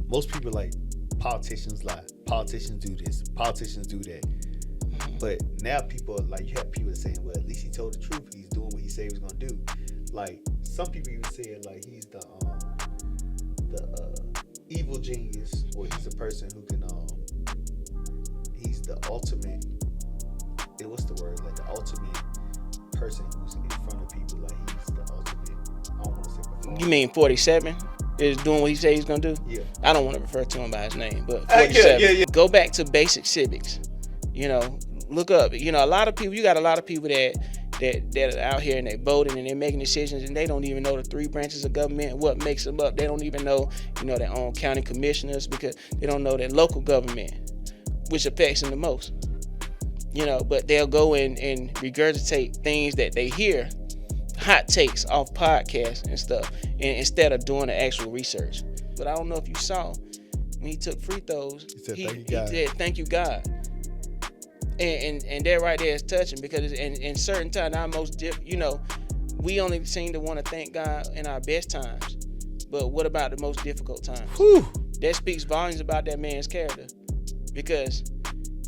most people like politicians lie, politicians do this, politicians do that. But now people like you have people saying, well, at least he told the truth. He's doing what he said he was gonna do. Like some people even say like he's the evil genius, or he's the person who can he's the ultimate. What's the word? Like the ultimate person who's in front of people. Like he's the ultimate. I don't want to say performer. You mean 47 is doing what he said he's gonna do? Yeah. I don't want to refer to him by his name, but 47. Yeah. Go back to basic civics. Look up. A lot of people. You got a lot of people that are out here and they're voting and they're making decisions and they don't even know the three branches of government, what makes them up. They don't even know, their own county commissioners, because they don't know their local government, which affects them the most. But they'll go in and regurgitate things that they hear, hot takes off podcasts and stuff, and instead of doing the actual research. But I don't know if you saw when he took free throws, he said, "Thank you, God." And that right there is touching, because in certain times, we only seem to want to thank God in our best times. But what about the most difficult times? Whew. That speaks volumes about that man's character, because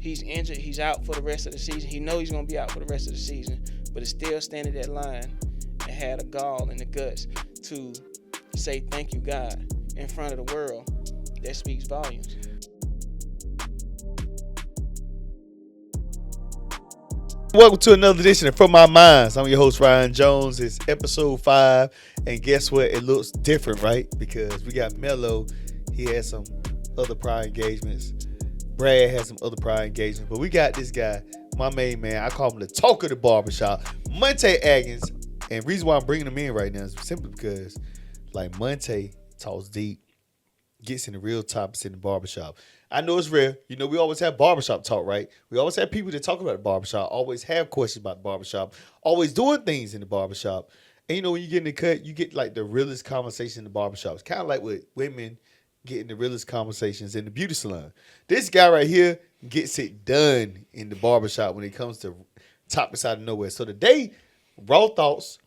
he's injured, he's out for the rest of the season. He knows he's going to be out for the rest of the season, but is still standing that line and had a gall in the guts to say thank you, God, in front of the world. That speaks volumes. Welcome to another edition of From My Minds. I'm your host, Ryan Jones. It's episode 5, and guess what? It looks different, right? Because we got Mello. He has some other prior engagements. Brad has some other prior engagements. But we got this guy, my main man. I call him the talk of the barbershop, Monte Adkins. And the reason why I'm bringing him in right now is simply because, like, Monte talks deep, gets in the real topics in the barbershop. I know it's rare. We always have barbershop talk, right? We always have people that talk about the barbershop, always have questions about the barbershop, always doing things in the barbershop. And when you get in the cut, you get like the realest conversation in the barbershop. It's kind of like with women getting the realest conversations in the beauty salon. This guy right here gets it done in the barbershop when it comes to topics out of nowhere. So today, Raw Thoughts,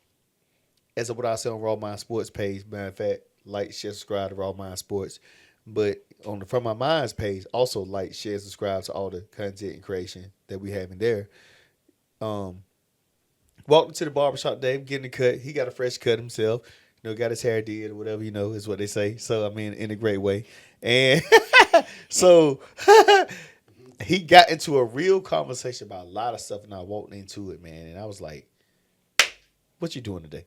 as of what I say on Raw Mind Sports page, matter of fact, like, share, subscribe to Raw Mind Sports. But on the From My Minds page, also like, share, subscribe to all the content and creation that we have in there. Walked to the barbershop today, getting the cut. He got a fresh cut himself. Got his hair did or whatever, is what they say. So, I mean, in a great way. And so he got into a real conversation about a lot of stuff, and I walked into it, man. And I was like, what you doing today?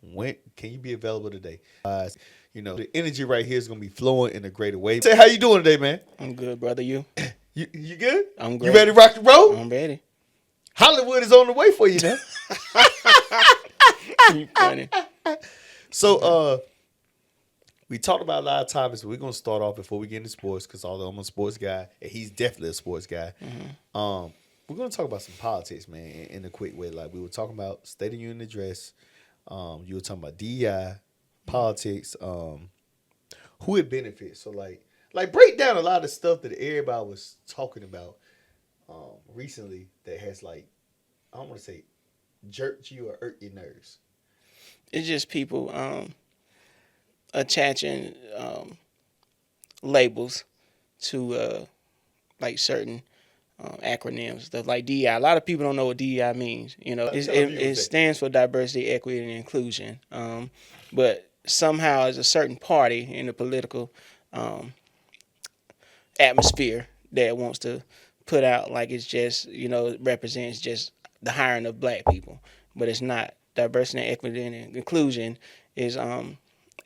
When can you be available today? The energy right here is gonna be flowing in a greater way. Say, how you doing today, man? I'm good, brother. You good? I'm great. You ready to rock and roll? I'm ready. Hollywood is on the way for you now. You funny. So we talked about a lot of topics, but we're gonna start off before we get into sports, because although I'm a sports guy, and he's definitely a sports guy. Mm-hmm. We're gonna talk about some politics, man, in a quick way. Like, we were talking about State of the Union address. You were talking about DEI, politics, who it benefits. So like break down a lot of stuff that everybody was talking about recently that has, like, I don't want to say jerked you or irked your nerves. It's just people attaching labels to like certain acronyms, stuff like DEI. A lot of people don't know what DEI means. It stands for diversity, equity, and inclusion. But somehow, there's a certain party in the political atmosphere that wants to put out like it's just, it represents just the hiring of black people. But it's not. Diversity, equity, and inclusion is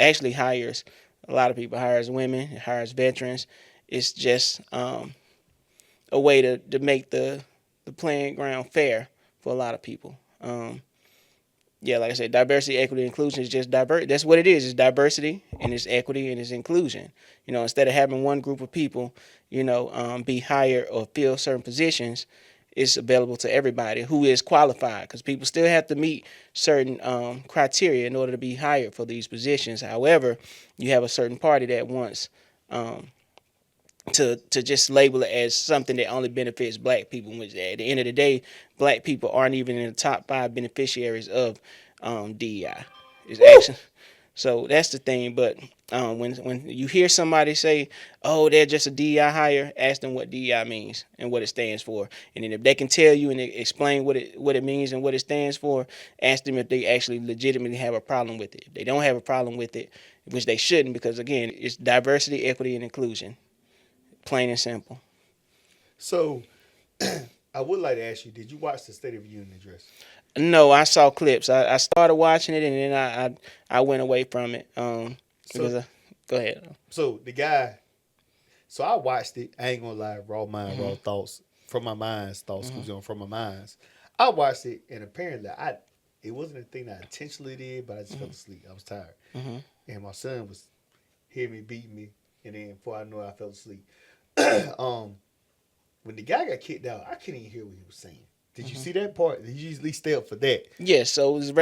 actually hires a lot of people. It hires women, it hires veterans. It's just a way to make the playing ground fair for a lot of people. Like I said, diversity, equity, inclusion is just that's what it is. It's diversity, and it's equity, and it's inclusion. Instead of having one group of people, be hired or fill certain positions, it's available to everybody who is qualified, because people still have to meet certain criteria in order to be hired for these positions. However, you have a certain party that wants to just label it as something that only benefits black people, which at the end of the day, black people aren't even in the top 5 beneficiaries of DEI. It's actually So that's the thing. But when you hear somebody say, "Oh, they're just a DEI hire," ask them what DEI means and what it stands for. And then if they can tell you and explain what it means and what it stands for, ask them if they actually legitimately have a problem with it. If they don't have a problem with it, which they shouldn't, because again, it's diversity, equity, and inclusion, plain and simple. So I would like to ask you, did you watch the State of the Union address? No, I saw clips. I started watching it and then I went away from it. Because So go ahead. so the guy, so I watched it. I ain't gonna lie, raw mind, raw thoughts from my mind's thoughts. Excuse me, from my mind's. I watched it and apparently it wasn't a thing that I intentionally did, but I just fell asleep. I was tired, and my son was hearing me beating me, and then before I knew it, I fell asleep. um, when the guy got kicked out, I couldn't even hear what he was saying. Did you see that part? Did you usually stay up for that? Yes, so it was a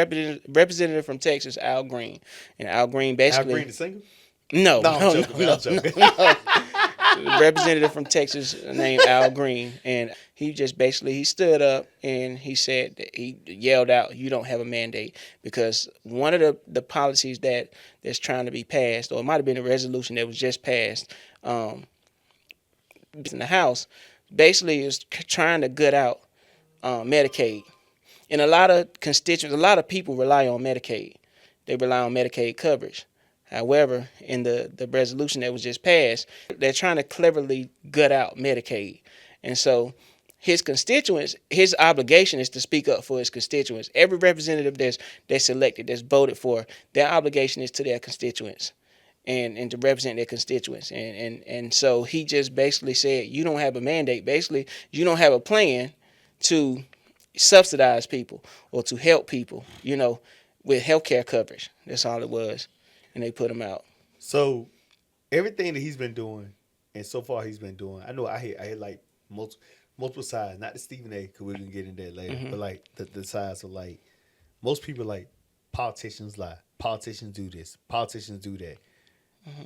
representative from Texas, Al Green, and Al Green Al basically Green the singer? no, No, I'm no, joking, no, man. no, I'm joking. no. Representative from Texas named Al Green, and he just basically he stood up and he said that he yelled out, "You don't have a mandate," because one of the policies that's trying to be passed, or it might have been a resolution that was just passed, in the House, basically is trying to gut out Medicaid. And a lot of constituents, a lot of people rely on Medicaid. They rely on Medicaid coverage. However, in the resolution that was just passed, they're trying to cleverly gut out Medicaid. And so his constituents, his obligation is to speak up for his constituents. Every representative that's selected, that's voted for, their obligation is to their constituents and to represent their constituents. And so he just basically said, you don't have a mandate. Basically, you don't have a plan to subsidize people or to help people, with healthcare coverage. That's all it was. And they put him out. So everything that he's been doing, and so far he's been doing, I know I had like multiple sides, not the Stephen A. because we're gonna get into that later, but like the sides of like most people like politicians lie, politicians do this, politicians do that.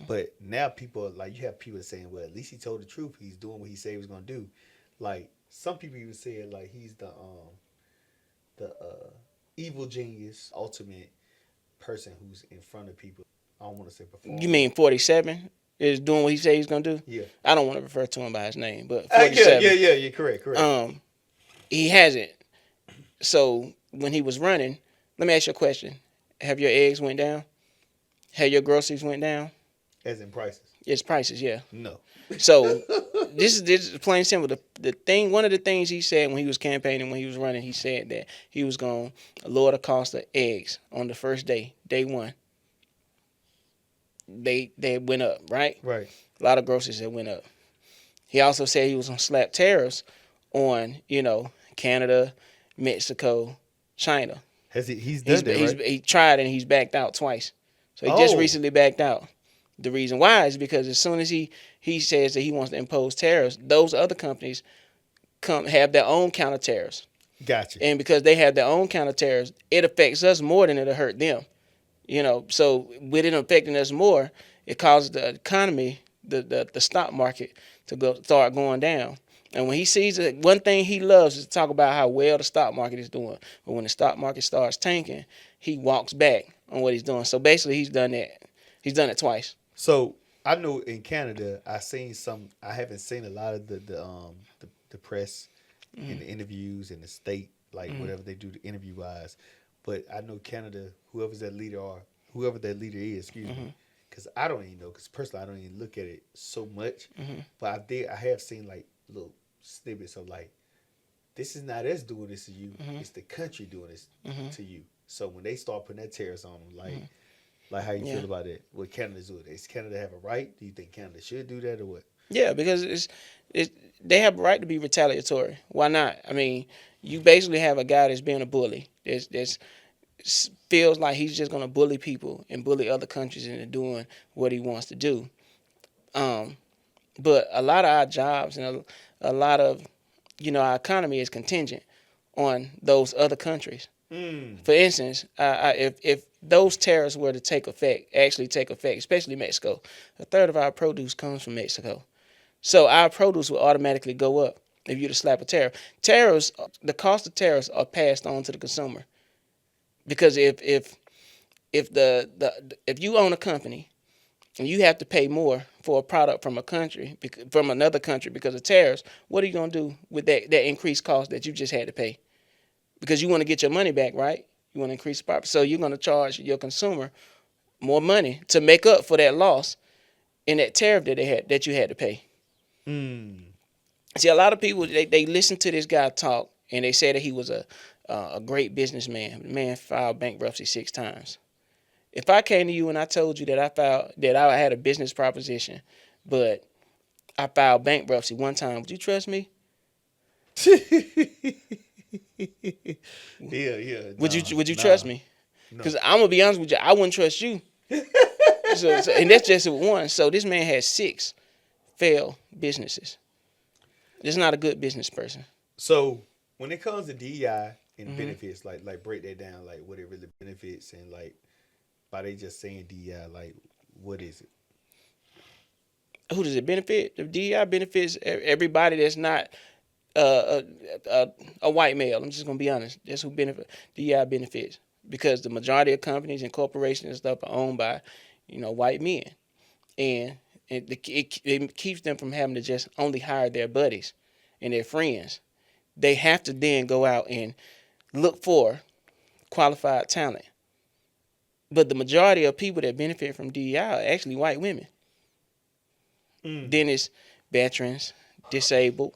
But now people like you have people saying, well, at least he told the truth. He's doing what he said he was gonna do. Like some people even said like he's the evil genius, ultimate person who's in front of people. I don't want to say perform. You mean 47 is doing what he said he's going to do? Yeah. I don't want to refer to him by his name, but Yeah, 47. yeah, correct. He hasn't. So when he was running, let me ask you a question. Have your eggs went down? Have your groceries went down? As in prices? It's prices, yeah. No. So this is plain and simple. The thing, one of the things he said when he was campaigning, when he was running, he said that he was going to lower the cost of eggs on the first day, day one. They went up, right? Right. A lot of groceries that went up. He also said he was going to slap tariffs on, Canada, Mexico, China. He's done that, right? He tried and he's backed out twice. So he just recently backed out. The reason why is because as soon as he says that he wants to impose tariffs, those other companies have their own counter tariffs. Gotcha. And because they have their own counter tariffs, it affects us more than it'll hurt them. So with it affecting us more, it causes the economy, the stock market to start going down. And when he sees it, one thing he loves is to talk about how well the stock market is doing. But when the stock market starts tanking, he walks back on what he's doing. So basically, he's done that. He's done it twice. So I know in Canada, I haven't seen a lot of the press and the interviews and the state, like whatever they do the interview wise. But I know Canada, whoever that leader is, excuse me, because I don't even know, because personally I don't even look at it so much. But I have seen like little snippets of like, this is not us doing this to you, it's the country doing this to you. So when they start putting that tariffs on them, like how you feel about it? What Canada's doing? Does Canada have a right? Do you think Canada should do that or what? Yeah, because they have a right to be retaliatory. Why not? I mean, you basically have a guy that's being a bully. That's feels like he's just going to bully people and bully other countries into doing what he wants to do. But a lot of our jobs and a lot of our economy is contingent on those other countries. For instance, if those tariffs were to actually take effect, especially Mexico, a third of our produce comes from Mexico. So our produce will automatically go up if you to slap a tariff. The cost of tariffs are passed on to the consumer. Because if if you own a company and you have to pay more for a product from a country from another country because of tariffs, what are you gonna do with that increased cost that you just had to pay? Because you want to get your money back, right? You want to increase profit, so you're gonna charge your consumer more money to make up for that loss in that tariff that you had to pay. See, a lot of people they listen to this guy talk and they say that he was a great businessman. The man filed bankruptcy 6 times. If I came to you and I told you that I had a business proposition, but I filed bankruptcy 1 time, would you trust me? Yeah. Would you trust me? Because I'm gonna be honest with you, I wouldn't trust you. so, and that's just 1. So this man has 6 failed businesses. This is not a good business person. So when it comes to DEI and benefits, like break that down, like what it really benefits, and like by they just saying DEI, like what is it? Who does it benefit? The DEI benefits everybody that's not a white male. I'm just gonna be honest. That's who benefit. DEI benefits because the majority of companies and corporations and stuff are owned by, white men, and it keeps them from having to just only hire their buddies and their friends. They have to then go out and look for qualified talent. But the majority of people that benefit from DEI are actually white women. Then it's veterans, disabled,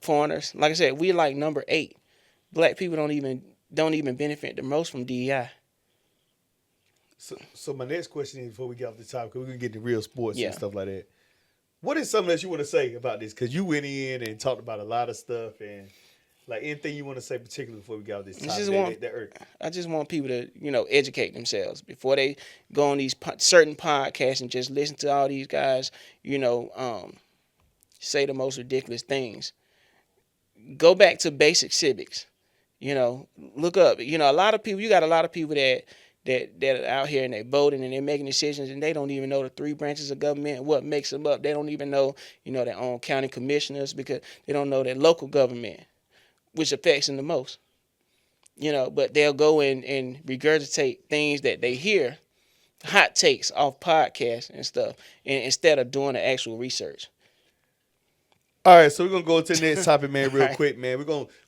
foreigners. Like I said, we're like number 8. Black people don't even benefit the most from DEI. So my next question is, before we get off the topic, because we're gonna get to real sports Yeah. and stuff like that. What is something that you want to say about this? Because you went in and talked about a lot of stuff, and like anything you want to say particularly before we get off this topic. I just want people to, educate themselves before they go on these certain podcasts and just listen to all these guys, say the most ridiculous things. Go back to basic civics. Look up. You got a lot of people that are out here and they're voting and they're making decisions and they don't even know the 3 branches of government, what makes them up. They don't even know, their own county commissioners, because they don't know their local government, which affects them the most. But they'll go in and regurgitate things that they hear, hot takes off podcasts and stuff, instead of doing the actual research. All right, so we're gonna go to the next topic, man, real Right. quick, man.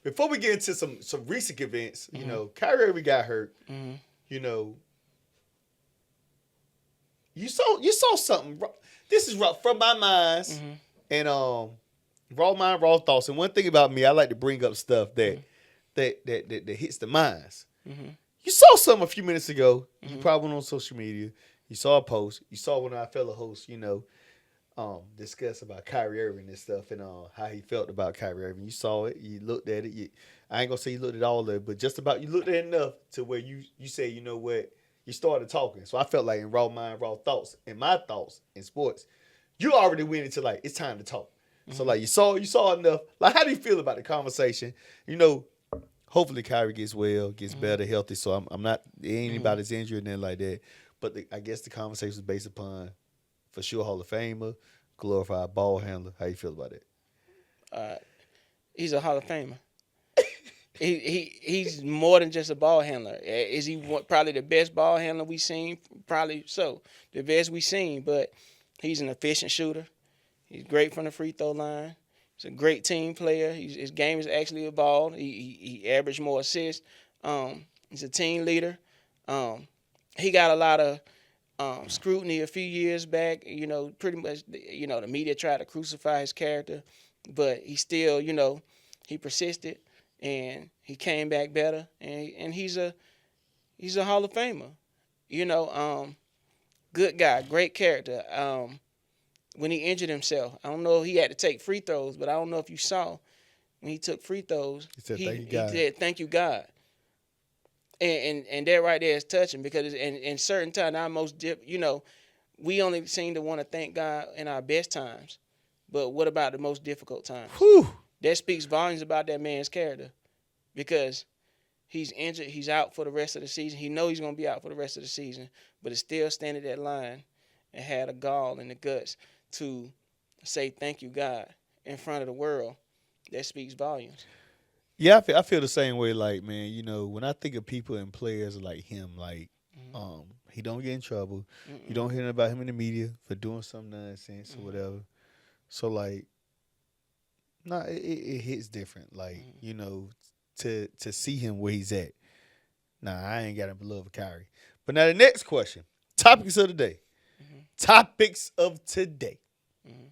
Before we get into some recent events, Kyrie Irving got hurt. You saw something. This is from my minds and raw mind, raw thoughts. And one thing about me, I like to bring up stuff that hits the minds. You saw something a few minutes ago. You probably went on social media. You saw a post. You saw one of our fellow hosts, discuss about Kyrie Irving and stuff and how he felt about Kyrie Irving. You saw it. You looked at it. I ain't gonna say you looked at all of it, but just about you looked at it enough to where you say, you know what, you started talking. So I felt like in raw mind, raw thoughts, and my thoughts in sports, you already went into like it's time to talk. So like you saw enough. Like, how do you feel about the conversation? Hopefully Kyrie gets well, gets better, healthy. So I'm not anybody's injured and anything like that. But I guess the conversation was based upon, for sure, Hall of Famer, glorified ball handler. How you feel about it? He's a Hall of Famer. He's more than just a ball handler. Is he probably the best ball handler we've seen? Probably so, the best we've seen. But he's an efficient shooter. He's great from the free throw line. He's a great team player. His game has actually evolved. He averaged more assists. He's a team leader. He got a lot of scrutiny a few years back. Pretty much, the media tried to crucify his character, but he still, he persisted and he came back better. And he's a Hall of Famer. Good guy, great character. When he injured himself, I don't know if he had to take free throws, but I don't know if you saw when he took free throws. He said, "Thank you, God." And that right there is touching, because in certain times, we only seem to want to thank God in our best times, but what about the most difficult times? Whew. That speaks volumes about that man's character, because he's injured, he's out for the rest of the season. He knows he's going to be out for the rest of the season, but is still standing that line and had a gall and the guts to say thank you, God, in front of the world. That speaks volumes. Yeah, I feel the same way. Like, man, when I think of people and players like him, like He don't get in trouble. You Mm-mm. don't hear about him in the media for doing some nonsense or Mm-hmm. whatever. So like, nah, it hits different. Like Mm-hmm. to see him where he's at. Nah, I ain't got him below Kyrie. But now the next question: topics of the day. Mm-hmm. Topics of today. Mm-hmm.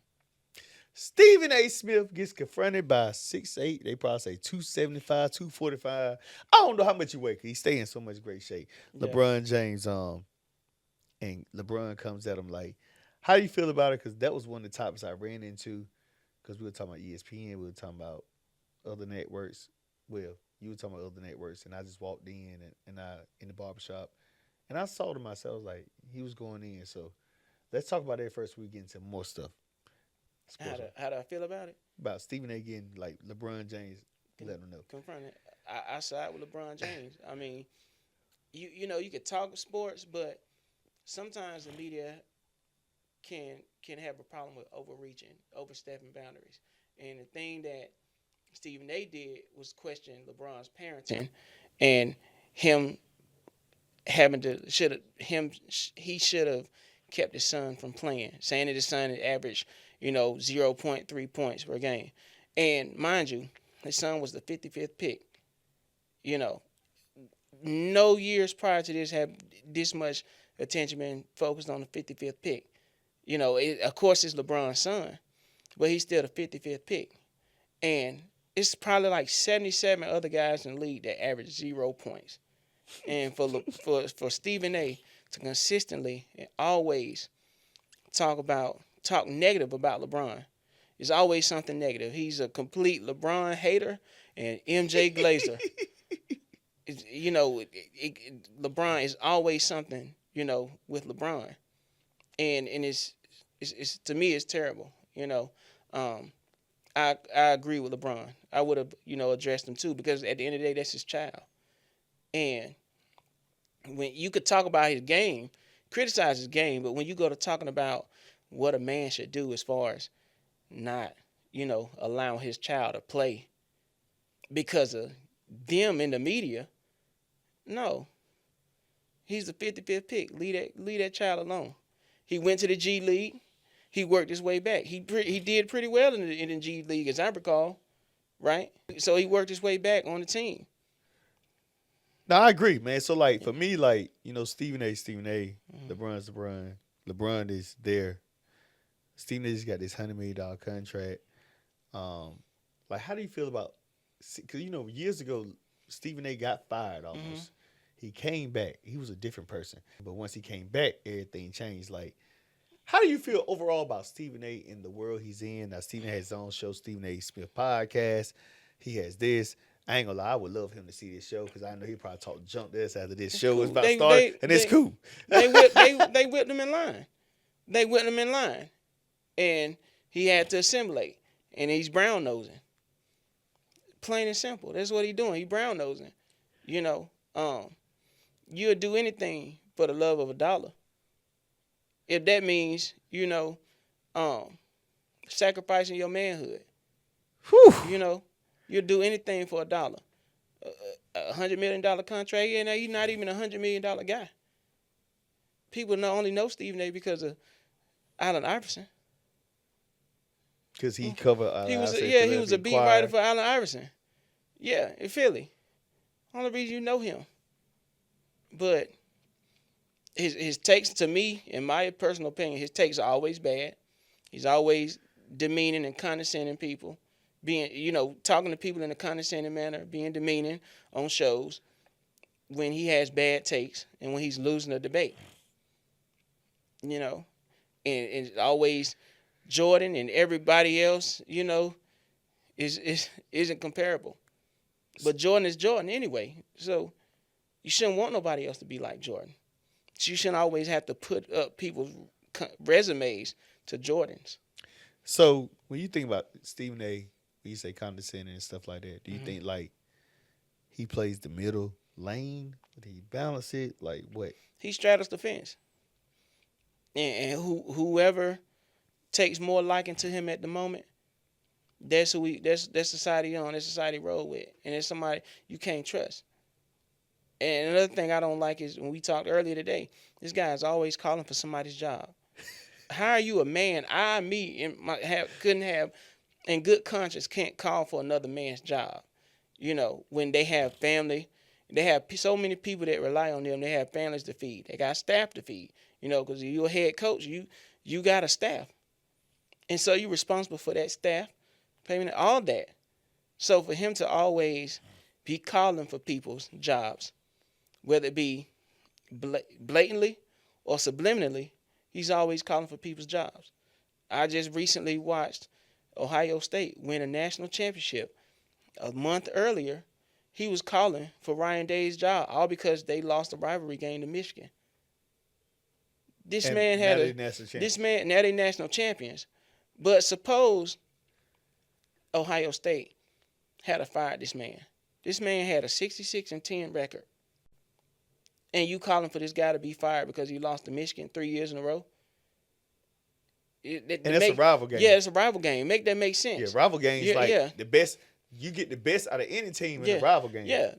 Stephen A. Smith gets confronted by 6'8". They probably say 275, 245. I don't know how much he weighs. He stay in so much great shape. Yeah. LeBron James, and LeBron comes at him like, how do you feel about it? Because that was one of the topics I ran into. Because we were talking about ESPN, we were talking about other networks. Well, you were talking about other networks, and I just walked and I in the barbershop, and I saw to myself like he was going in. So let's talk about that first. We get into more stuff. How Sports do how do I feel about it? about Stephen A. getting like LeBron James. Con- Let him know. Confront it. I side with LeBron James. I mean, you could talk sports, but sometimes the media can have a problem with overreaching, overstepping boundaries. And the thing that Stephen A. did was question LeBron's parenting, and him having to should have him he should have kept his son from playing, saying that his son had averaged 0.3 points per game, and mind you, his son was the 55th pick. You know, no years prior to this had this much attention been focused on the 55th pick. Of course it's LeBron's son, but he's still the 55th pick, and it's probably like 77 other guys in the league that average 0 points. And for Stephen A. to consistently and always talk negative about LeBron, it's always something negative. He's a complete LeBron hater and MJ Glazer. LeBron is always something with LeBron, and it's to me it's terrible. Um, I agree with LeBron. I would have addressed him too, because at the end of the day that's his child. And when you could talk about his game, criticize his game, but when you go to talking about what a man should do as far as not, allowing his child to play because of them in the media, no, he's the 55th pick. Leave that child alone. He went to the G League. He worked his way back. He did pretty well in the G League, as I recall, right? So he worked his way back on the team. No, I agree, man. So like for me, like Stephen A. Mm-hmm. LeBron's LeBron. LeBron is there. Stephen A's got this $100 million contract. Like how do you feel about? Because years ago, Stephen A. got fired almost. Mm-hmm. He came back. He was a different person. But once he came back, everything changed. Like, how do you feel overall about Stephen A. in the world he's in? Now, Stephen has his own show, Stephen A. Smith Podcast. He has this. I ain't gonna lie, I would love him to see this show because I know he probably talk junk this after this It's show cool. is about started, and it's cool. They whipped him in line. They whipped him in line, and he had to assimilate. And he's brown nosing. Plain and simple. That's what he's doing. He brown nosing. You'll do anything for the love of a dollar. If that means sacrificing your manhood, Whew. you'll do anything for a dollar. $100 million contract. Yeah, now you're not even $100 million guy. People only know Stephen A. because of Allen Iverson. Because he covered. He was a beat writer for Allen Iverson. Yeah, in Philly. Only reason you know him. But his takes, to me, in my personal opinion, his takes are always bad. He's always demeaning and condescending people, talking to people in a condescending manner, being demeaning on shows when he has bad takes and when he's losing a debate. And it's always Jordan and everybody else, isn't comparable. But Jordan is Jordan anyway, so you shouldn't want nobody else to be like Jordan. So you shouldn't always have to put up people's resumes to Jordan's. So when you think about Stephen A., when you say condescending and stuff like that, do you think like he plays the middle lane? Did he balance it? Like what? He straddles the fence, and whoever takes more liking to him at the moment, that's who that's society on. That's society roll with, and it's somebody you can't trust. And another thing I don't like is when we talked earlier today, this guy is always calling for somebody's job. How are you a man? Couldn't have, in good conscience, can't call for another man's job. When they have family, they have so many people that rely on them. They have families to feed. They got staff to feed. Because you're a head coach, you got a staff, and so you're responsible for that staff, payment, all that. So for him to always be calling for people's jobs, whether it be blatantly or subliminally, he's always calling for people's jobs. I just recently watched Ohio State win a national championship. A month earlier, he was calling for Ryan Day's job, all because they lost a rivalry game to Michigan. This And man now had now they national champions. But suppose Ohio State had fired this man. This man had a 66-10 record. And you calling for this guy to be fired because he lost to Michigan 3 years in a row? That's a rival game. Yeah, it's a rival game. Make that make sense. Yeah, rival games the best. You get the best out of any team in a rival game. Yeah,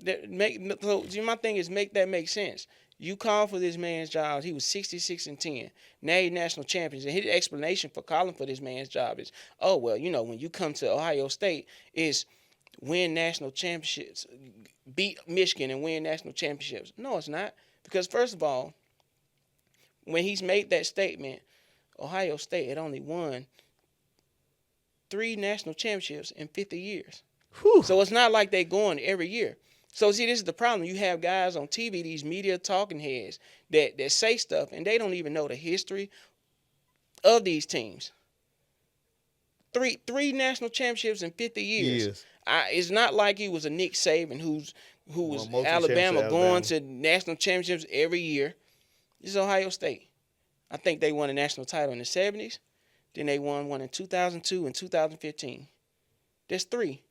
my thing is make that make sense. You call for this man's job. He was 66-10. Now he's national champions. And his explanation for calling for this man's job is, oh, well, when you come to Ohio State, is win national championships, beat Michigan and win national championships. No, it's not. Because, first of all, when he's made that statement, Ohio State had only won 3 national championships in 50 years. Whew. So it's not like they're going every year. So, see, this is the problem. You have guys on TV, these media talking heads, that say stuff, and they don't even know the history of these teams. Three national championships in 50 years. Yes. It's not like he was a Nick Saban who was Alabama going to national championships every year. This is Ohio State. I think they won a national title in the 70s. Then they won one in 2002 and 2015. That's 3.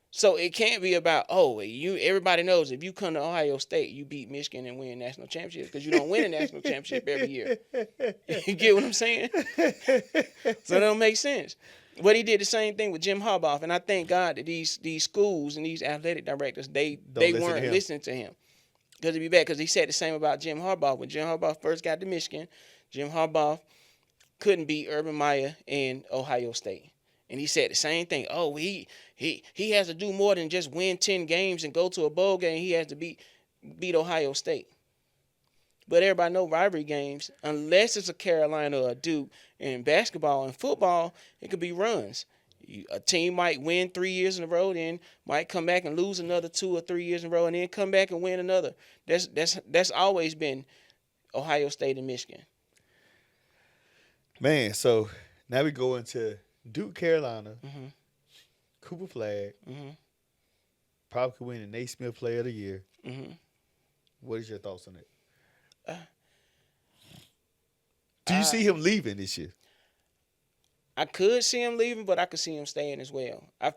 So it can't be about, everybody knows if you come to Ohio State, you beat Michigan and win national championships, because you don't win a national championship every year. You get what I'm saying? So it don't make sense. But he did the same thing with Jim Harbaugh, and I thank God that these schools and these athletic directors, they weren't listening to him. Because it'd be bad, because he said the same about Jim Harbaugh. When Jim Harbaugh first got to Michigan, Jim Harbaugh couldn't beat Urban Meyer in Ohio State. And he said the same thing. Oh, he has to do more than just win 10 games and go to a bowl game. He has to beat Ohio State. But everybody know rivalry games, unless it's a Carolina or a Duke, in basketball and football, it could be runs. A team might win 3 years in a row, then might come back and lose another 2 or 3 years in a row, and then come back and win another. That's always been Ohio State and Michigan. Man, so now we go into Duke, Carolina, Cooper Flag, probably could win the Naismith Player of the Year. What is your thoughts on it? Do you see him leaving this year? I could see him leaving, but I could see him staying as well. I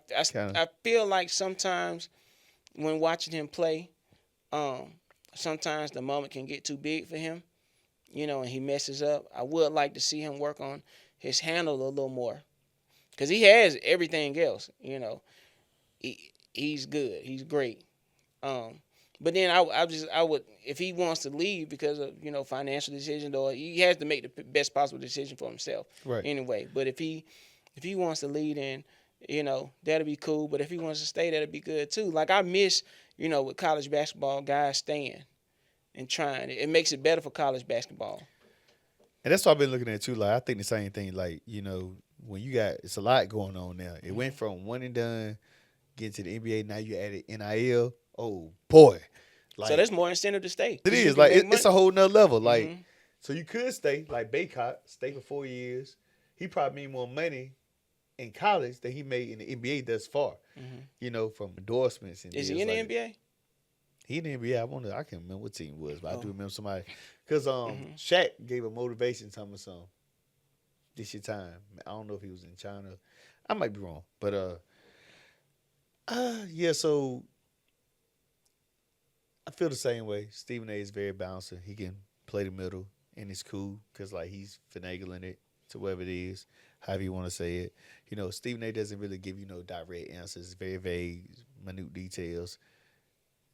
feel like sometimes when watching him play, sometimes the moment can get too big for him, and he messes up. I would like to see him work on his handle a little more, because he has everything else. He's good. He's great. But then I would, if he wants to leave because of financial decisions, or he has to make the best possible decision for himself. Right. Anyway, but if he wants to leave, then that'll be cool. But if he wants to stay, that'll be good too. Like I miss with college basketball, guys staying and trying. It makes it better for college basketball. And that's what I've been looking at too. Like I think the same thing. Like when you got, it's a lot going on now. It went from one and done, getting to the NBA. Now you added NIL. Oh boy. So there's more incentive to stay. It is like it's a whole nother level. Like so you could stay like Baycott, stay for 4 years. He probably made more money in college than he made in the NBA thus far. From endorsements and is he in the NBA? He in the NBA. I can't remember what team it was, but I do remember somebody because Shaq gave a motivation to some this year time. I don't know if he was in China. I might be wrong, but yeah. So I feel the same way. Stephen A. is very balanced. He can play the middle, and it's cool because like he's finagling it to whatever it is, however you want to say it. Stephen A. doesn't really give you no direct answers. Very vague, minute details.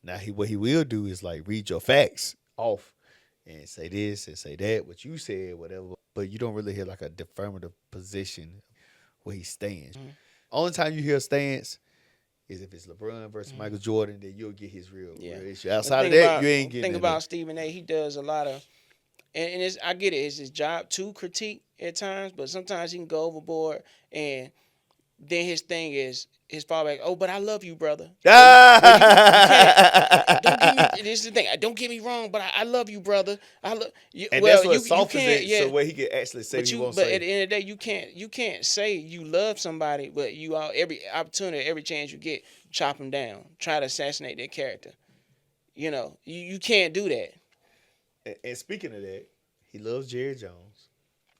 Now what he will do is like read your facts off and say this and say that, what you said, whatever. But you don't really hear like a affirmative position where he stands. Mm-hmm. Only time you hear stance is if it's LeBron versus Mm-hmm. Michael Jordan, then you'll get his real issue. The Outside thing of that, about, you ain't getting think it. about Stephen A. He does a lot of, and it's, I get it. It's his job to critique at times, but sometimes he can go overboard. And then his thing is his fallback. Oh, but I love you, brother. Well, you can't. Don't get me. This is the thing. Don't get me wrong, but I love you, brother. I love you. And Well, that's what you softens can't. it, Yeah. so where he can actually say what he won't But say. at the end of the day, you can't say you love somebody, but you all every opportunity, every chance you get, chop them down, try to assassinate their character. You know, you can't do that. And speaking of that, he loves Jerry Jones.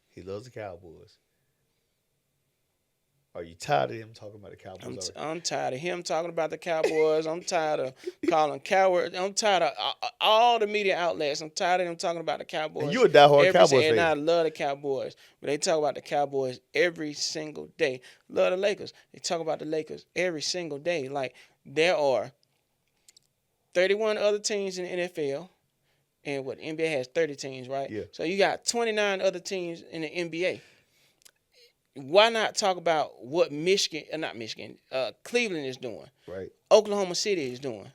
He loves the Cowboys. Are you tired of him talking about the Cowboys? I'm tired of him talking about the Cowboys. I'm tired of calling coward. I'm tired of all the media outlets. I'm tired of them talking about the Cowboys. And you a diehard Cowboys fan. And I love the Cowboys. But they talk about the Cowboys every single day. Love the Lakers. They talk about the Lakers every single day. Like, there are 31 other teams in the NFL. And what, NBA has 30 teams, right? Yeah. So you got 29 other teams in the NBA. Why not talk about what Cleveland is doing? Right. Oklahoma City is doing.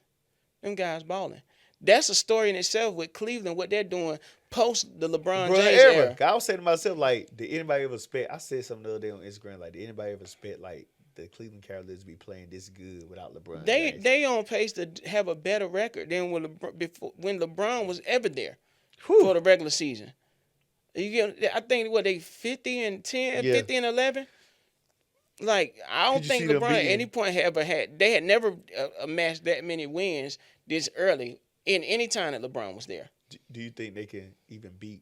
Them guys balling. That's a story in itself with Cleveland, what they're doing post the LeBron James era. I was saying to myself, like, did anybody ever expect? I said something the other day on Instagram, like, did anybody ever expect, like, the Cleveland Cavaliers to be playing this good without LeBron James? They on pace to have a better record than when LeBron was ever there for the regular season. You get, I think what they 50-10, 50-11. Like, I don't think LeBron at any point ever had. They had never amassed that many wins this early in any time that LeBron was there. Do you think they can even beat?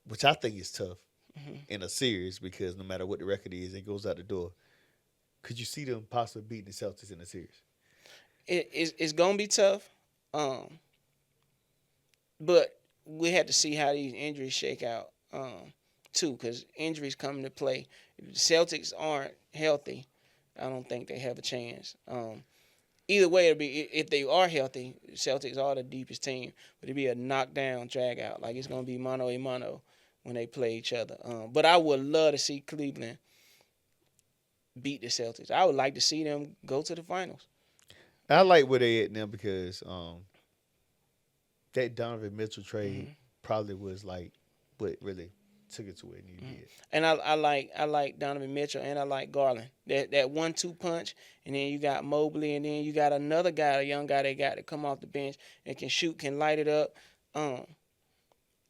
Which I think is tough in a series, because no matter what the record is, it goes out the door. Could you see them possibly beating the Celtics in a series? It's gonna be tough, but we had to see how these injuries shake out, too, because injuries come into play. If the Celtics aren't healthy, I don't think they have a chance. Either way, it'll be, if they are healthy, the Celtics are the deepest team, but it'll be a knockdown, drag out. Like, it's going to be mano a mano when they play each other. But I would love to see Cleveland beat the Celtics. I would like to see them go to the finals. I like where they at now, because that Donovan Mitchell trade probably was like what really took it to where it needed to be. And I like Donovan Mitchell, and I like Garland. That 1-2 punch, and then you got Mobley, and then you got another guy, a young guy they got to come off the bench and can shoot, can light it up.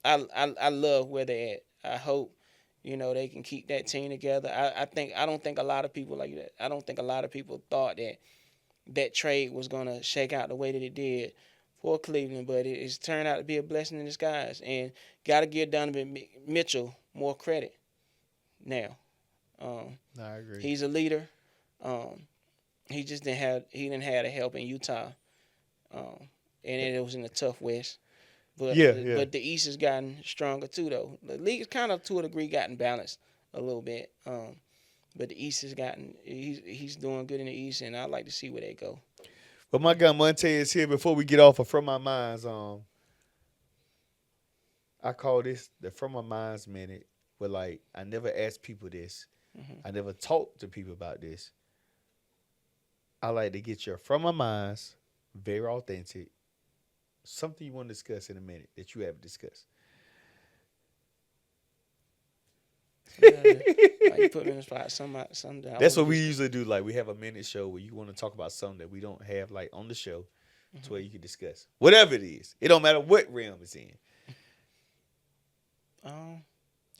I love where they at. I hope they can keep that team together. I don't think a lot of people like that. I don't think a lot of people thought that trade was gonna shake out the way that it did for Cleveland, but it's turned out to be a blessing in disguise. And got to give Donovan Mitchell more credit now. I agree. He's a leader. He just didn't have the help in Utah, and it was in the tough West. But but the East has gotten stronger too, though. The league's kind of, to a degree, gotten balanced a little bit. But the East has gotten, he's doing good in the East, and I'd like to see where they go. Well, my guy Monte is here. Before we get off of From My Minds, I call this the From My Minds Minute, where, like, I never ask people this. I never talk to people about this. I like to get your From My Minds, very authentic, something you want to discuss in a minute that you haven't discussed. You put me in the spot. Something That's what we usually do. Like, we have a minute show where you want to talk about something that we don't have, like, on the show, to where you can discuss whatever it is. It don't matter what realm it's in.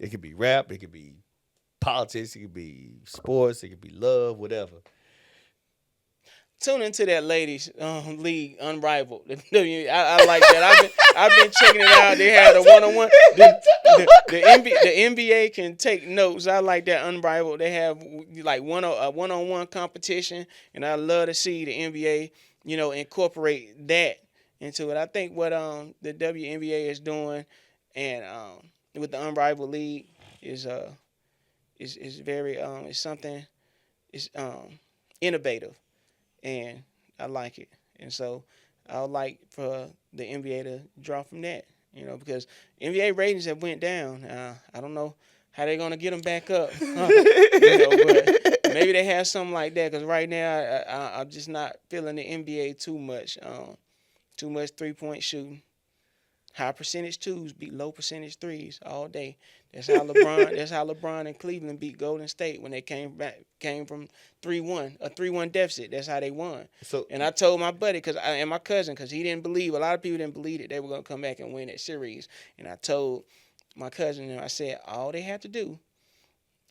It could be rap. It could be politics. It could be sports. It could be love. Whatever. Tune into that ladies league, Unrivaled. I like that. I've been checking it out. They had a one-on-one. The NBA can take notes. I like that, Unrivaled. They have like a one-on-one competition, and I love to see the NBA, incorporate that into it. I think what the WNBA is doing, and with the Unrivaled League is very it's something, it's innovative. And I like it. And so I would like for the NBA to draw from that, because NBA ratings have went down. I don't know how they're gonna get them back up, but maybe they have something like that. Because right now I'm just not feeling the NBA too much. Too much 3-point shooting. High percentage twos beat low percentage threes all day. That's how LeBron. That's how LeBron and Cleveland beat Golden State when they came from 3-1 deficit. That's how they won. So, And I told my buddy and my cousin, because he didn't believe. A lot of people didn't believe that they were gonna come back and win that series. And I told my cousin, and I said, all they have to do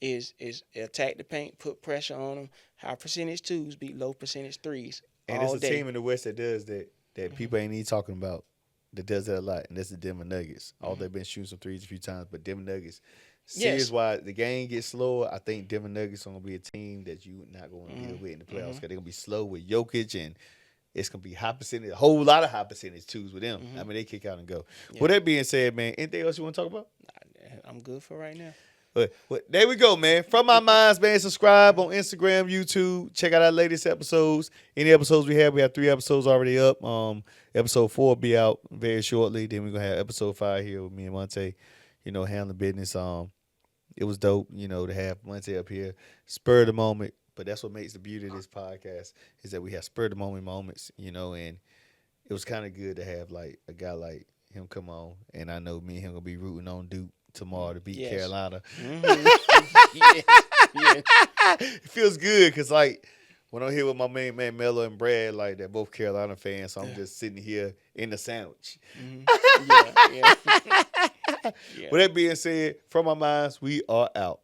is attack the paint, put pressure on them. High percentage twos beat low percentage threes and all it's a day. team in the West that does that people ain't even talking about. That does that a lot, and that's the Denver Nuggets. They've been shooting some threes a few times, but Denver Nuggets, series-wise, the game gets slower. I think Denver Nuggets are going to be a team that you're not going to deal with in the playoffs because they're going to be slow with Jokic, and it's going to be high percentage, a whole lot of high percentage twos with them. I mean, they kick out and go. Yeah. With that being said, man, anything else you want to talk about? I'm good for right now. But there we go, man. From Our Minds, man. Subscribe on Instagram, YouTube. Check out our latest episodes. Any episodes we have 3 episodes already up. Episode 4 will be out very shortly. Then we're going to have episode 5 here with me and Monte, handling business. It was dope, to have Monte up here. Spur of the moment. But that's what makes the beauty of this podcast is that we have spur of the moment moments, and it was kind of good to have, like, a guy like him come on. And I know me and him going to be rooting on Duke tomorrow to beat Carolina. Yes. It feels good because, like, when I'm here with my main man Mello and Brad, like, they're both Carolina fans, so I'm just sitting here in the sandwich. Yeah. With that being said, from our minds, we are out.